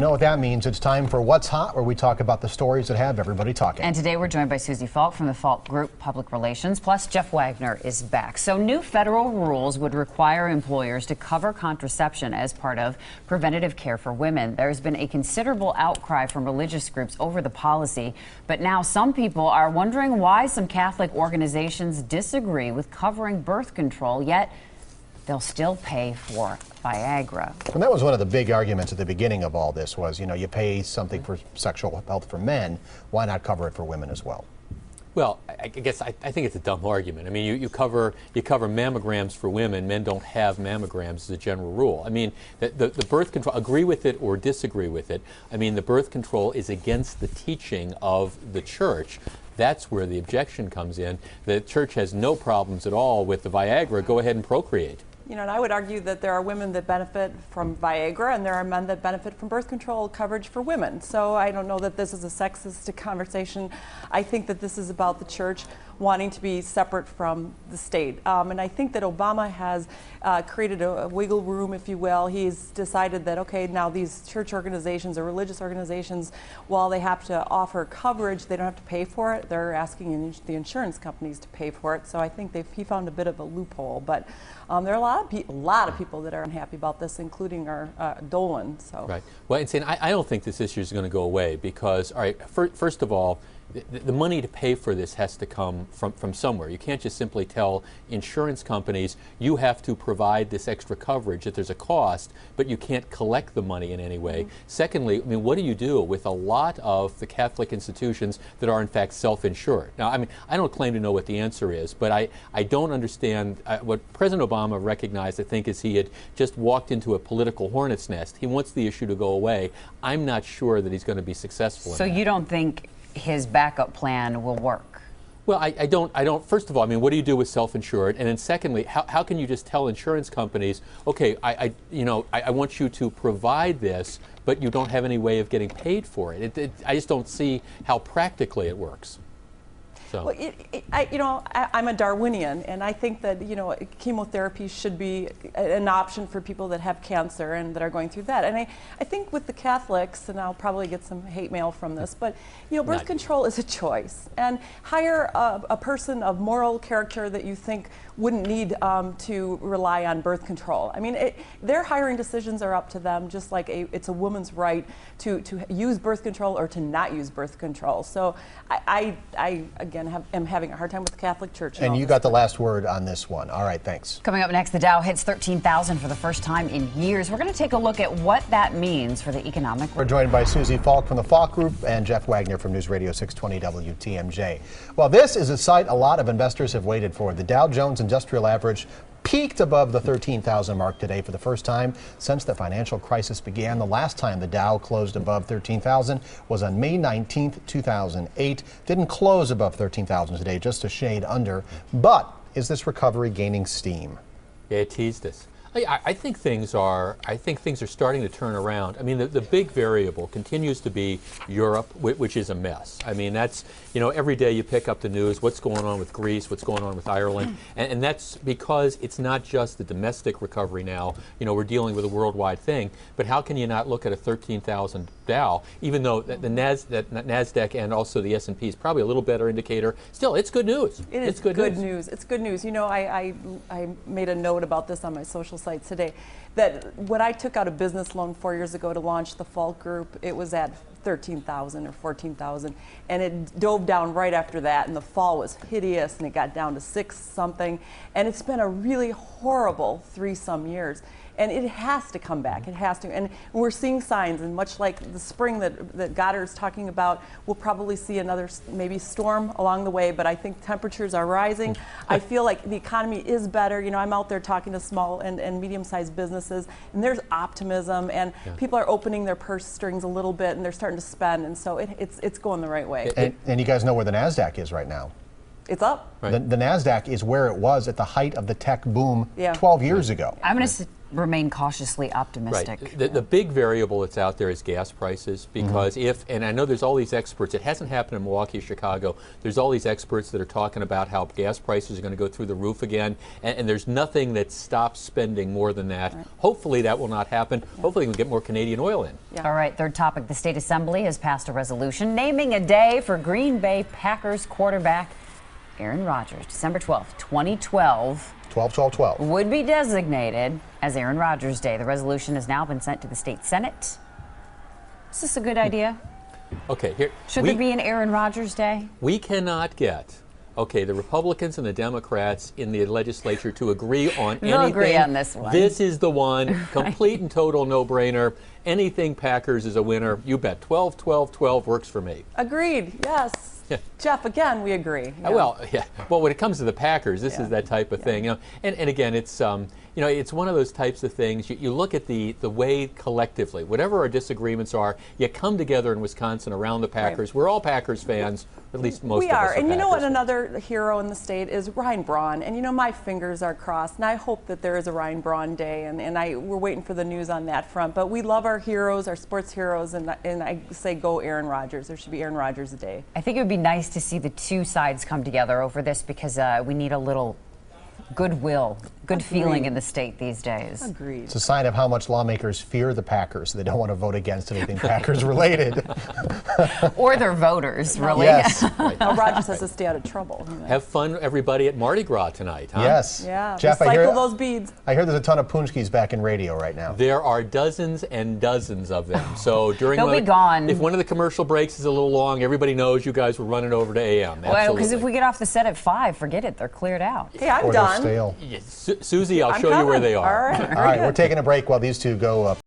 You know what that means? It's time for What's Hot, where we talk about the stories that have everybody talking. And today we're joined by Susie Falk from the Falk Group Public Relations, plus Jeff Wagner is back. So new federal rules would require employers to cover contraception as part of preventative care for women. There's been a considerable outcry from religious groups over the policy, but now some people are wondering why some Catholic organizations disagree with covering birth control, yet they'll still pay for Viagra. And that was one of the big arguments at the beginning of all this was, you know, you pay something for sexual health for men, why not cover it for women as well? Well, I guess I think it's a dumb argument. I mean, you cover mammograms for women. Men don't have mammograms as a general rule. I mean, the birth control, agree with it or disagree with it, I mean, the birth control is against the teaching of the church. That's where the objection comes in. The church has no problems at all with the Viagra. Go ahead and procreate. You know, and I would argue that there are women that benefit from Viagra and there are men that benefit from birth control coverage for women. So I don't know that this is a sexist conversation. I think that this is about the church wanting to be separate from the state. And I think that Obama has created a wiggle room, if you will. He's decided that, okay, now these church organizations or religious organizations, while they have to offer coverage, they don't have to pay for it. They're asking the insurance companies to pay for it. So I think he found a bit of a loophole. But there are a lot of people that are unhappy about this, including our Dolan. So. Right. Well, and saying I don't think this issue is going to go away because, all right, first of all, the money to pay for this has to come from somewhere. You can't just simply tell insurance companies you have to provide this extra coverage, that there's a cost, but you can't collect the money in any way. Mm-hmm. Secondly, I mean, what do you do with a lot of the Catholic institutions that are in fact self-insured? Now, I mean, I don't claim to know what the answer is, but I don't understand what President Obama recognized, I think, is he had just walked into a political hornet's nest. He wants the issue to go away. I'm not sure that he's going to be successful in So that. you don't think his backup plan will work? Well, I don't, first of all, I mean, what do you do with self-insured? And then secondly, how can you just tell insurance companies, okay, I want you to provide this, but you don't have any way of getting paid for it? I just don't see how practically it works. So. Well, I'm a Darwinian, and I think that, you know, chemotherapy should be an option for people that have cancer and that are going through that. And I think with the Catholics, and I'll probably get some hate mail from this, but, you know, birth control is a choice. And hire a person of moral character that you think wouldn't need to rely on birth control. I mean, their hiring decisions are up to them, just like it's a woman's right to use birth control or to not use birth control. So I again, am having a hard time with the Catholic Church. And you got the last word on this one. All right, thanks. Coming up next, the Dow hits 13,000 for the first time in years. We're going to take a look at what that means for the economic. We're joined by Susie Falk from the Falk Group and Jeff Wagner from News Radio 620 WTMJ. Well, this is a sight a lot of investors have waited for. The Dow Jones Industrial Average peaked above the 13,000 mark today for the first time since the financial crisis began. The last time the Dow closed above 13,000 was on May 19th, 2008. Didn't close above 13,000 today, just a shade under. But is this recovery gaining steam? Yeah, it teased us. I think things are starting to turn around. I mean, the big variable continues to be Europe, which is a mess. I mean, that's, you know, every day you pick up the news, what's going on with Greece, what's going on with Ireland, and that's because it's not just the domestic recovery now. You know, we're dealing with a worldwide thing, but how can you not look at a 13,000 Dow, even though the NASDAQ and also the S&P is probably a little better indicator. Still, it's good news. It's good news. It's good news. You know, I made a note about this on my social site today, that when I took out a business loan 4 years ago to launch the Falk Group, it was at 13,000 or 14,000, and it dove down right after that, and the fall was hideous, and it got down to 6 something, and it's been a really horrible 3-some years. And it has to come back. It has to. And we're seeing signs, and much like the spring that Goddard's talking about, we'll probably see another maybe storm along the way, but I think temperatures are rising. I feel like the economy is better. You know, I'm out there talking to small and medium-sized businesses, and there's optimism, and people are opening their purse strings a little bit, and they're starting to spend, and so it's going the right way. And you guys know where the NASDAQ is right now. It's up. Right. The NASDAQ is where it was at the height of the tech boom 12 years ago. I'm going to remain cautiously optimistic. Right. The big variable that's out there is gas prices, because and I know there's all these experts, it hasn't happened in Milwaukee or Chicago, there's all these experts that are talking about how gas prices are going to go through the roof again, and there's nothing that stops spending more than that. Right. Hopefully that will not happen. Hopefully we can get more Canadian oil in. All right, third topic. The State Assembly has passed a resolution naming a day for Green Bay Packers quarterback Aaron Rodgers. December 12th, 2012. 12-12-12. Would be designated as Aaron Rodgers Day. The resolution has now been sent to the state Senate. Is this a good idea? Okay, here. Should there be an Aaron Rodgers Day? We cannot get, the Republicans and the Democrats in the legislature to agree on anything. They'll agree on this one. This is the one, complete and total no-brainer. Anything Packers is a winner. You bet. 12-12-12 works for me. Agreed. Yes. Yeah. Jeff, again, we agree. Yeah. Well, when it comes to the Packers, this is that type of thing. And again, it's it's one of those types of things. You look at the way collectively, whatever our disagreements are, you come together in Wisconsin around the Packers. Right. We're all Packers fans, at least most of us are. And you know Packers what? Another hero in the state is Ryan Braun. And my fingers are crossed, and I hope that there is a Ryan Braun Day. And we're waiting for the news on that front. But we love our heroes, our sports heroes, and I say go Aaron Rodgers. There should be Aaron Rodgers Day. I think it would be nice to see the two sides come together over this, because we need a little goodwill, good feeling in the state these days. Agreed. It's a sign of how much lawmakers fear the Packers. They don't want to vote against anything Packers related. Or their voters, really. Yes. Now Rodgers has to stay out of trouble. Have fun, everybody, at Mardi Gras tonight, huh? Yes. Yeah. Jeff, recycle those beads. I hear there's a ton of Punchkis back in radio right now. There are dozens and dozens of them. So during They'll be gone. If one of the commercial breaks is a little long, everybody knows you guys were running over to AM. Well, because if we get off the set at 5, forget it. They're cleared out. Hey, I'm Or done. they're stale. Susie, I'll I'm show you where coming. they are. All right. All right, we're taking a break while these two go